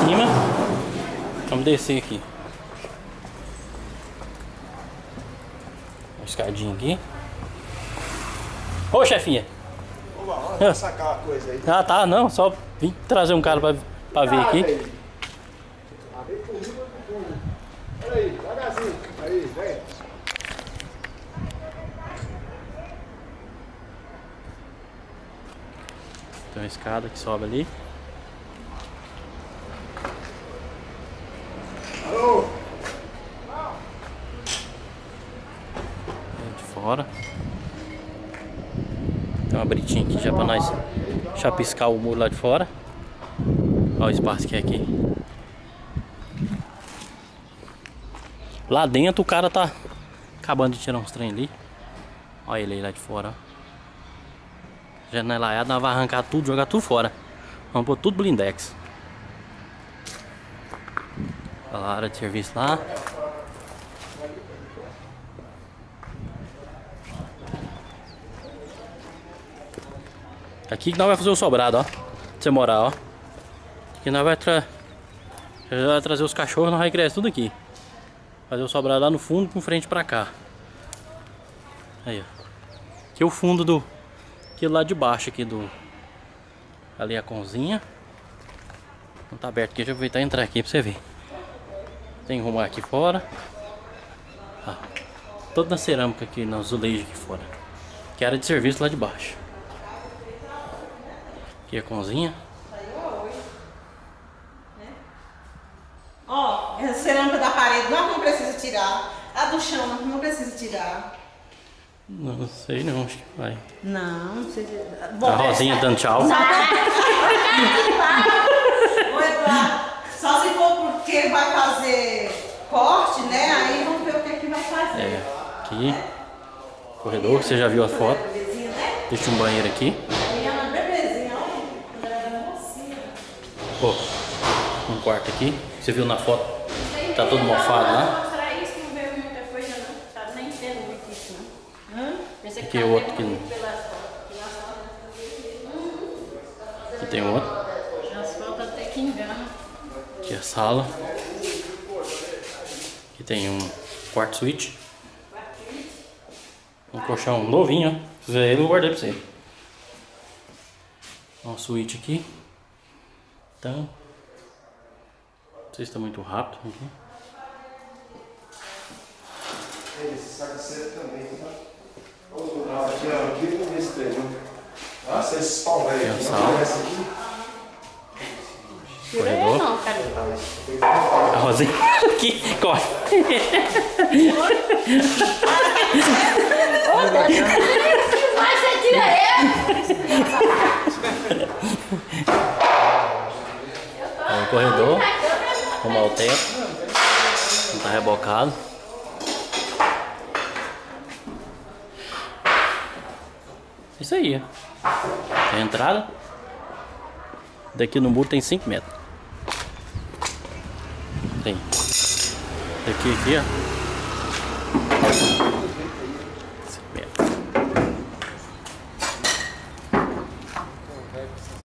cima. Vamos descer aqui. Uma escadinha aqui. Ô, chefinha. Oba, olha, sacar uma coisa aí. Ah, tá, não. Só vim trazer um cara pra ver aqui. Olha aí, devagarzinho. Aí, vem. Tem uma escada que sobe ali. Alô? De fora. Tem uma britinha aqui já pra nós chapiscar o muro lá de fora. Olha o espaço que é aqui. Lá dentro o cara tá acabando de tirar uns trem ali. Olha ele aí lá de fora, ó. Janelaiada, nós vamos arrancar tudo, jogar tudo fora. Vamos pôr tudo blindex. Olha lá a área de serviço lá. Aqui que nós vamos fazer o sobrado, ó. Pra você morar, ó. Aqui nós vamos trazer os cachorros, nós vamos criar tudo aqui. Fazer o sobrado lá no fundo, com frente pra cá. Aí, ó. Aqui é o fundo do... Aqui lá de baixo, aqui do... Ali a cozinha. Não tá aberto aqui, deixa eu aproveitar e entrar aqui pra você ver. Tem que arrumar aqui fora. Ó. Toda na cerâmica aqui, no azulejo aqui fora. Que é a área de serviço lá de baixo. Aqui a cozinha. Ó, essa cerâmica da parede nós não precisa tirar. A do chão nós não precisa tirar. Não sei não, acho que vai. Não precisa. A Rosinha dando tchau. Só se for porque ele vai fazer corte, né? Aí vamos ver o que é que vai fazer. É, aqui. Corredor, você já viu a foto. Deixa um banheiro aqui. Pô, um quarto aqui. Você viu na foto? Tá todo mofado lá. Aqui é o outro que... Aqui tem outro. Até que engana. Aqui é a sala. Aqui tem um quarto suíte. Um colchão novinho, ó. Se quiser ele, eu guardei pra você. Uma suíte aqui. Então... Não sei se tá muito rápido aqui. Esse saco cedo também, tá? Aqui, ó, aqui no espelho. Nossa, esse pau velho aqui. Corredor. Não, cara. A Rosinha aqui, corre. Mas você tira ele. É o corredor. Arrumar o teto. Não tá rebocado. Isso aí, ó. Tem a entrada. Daqui no muro tem 5 metros. Tem. Daqui aqui, ó.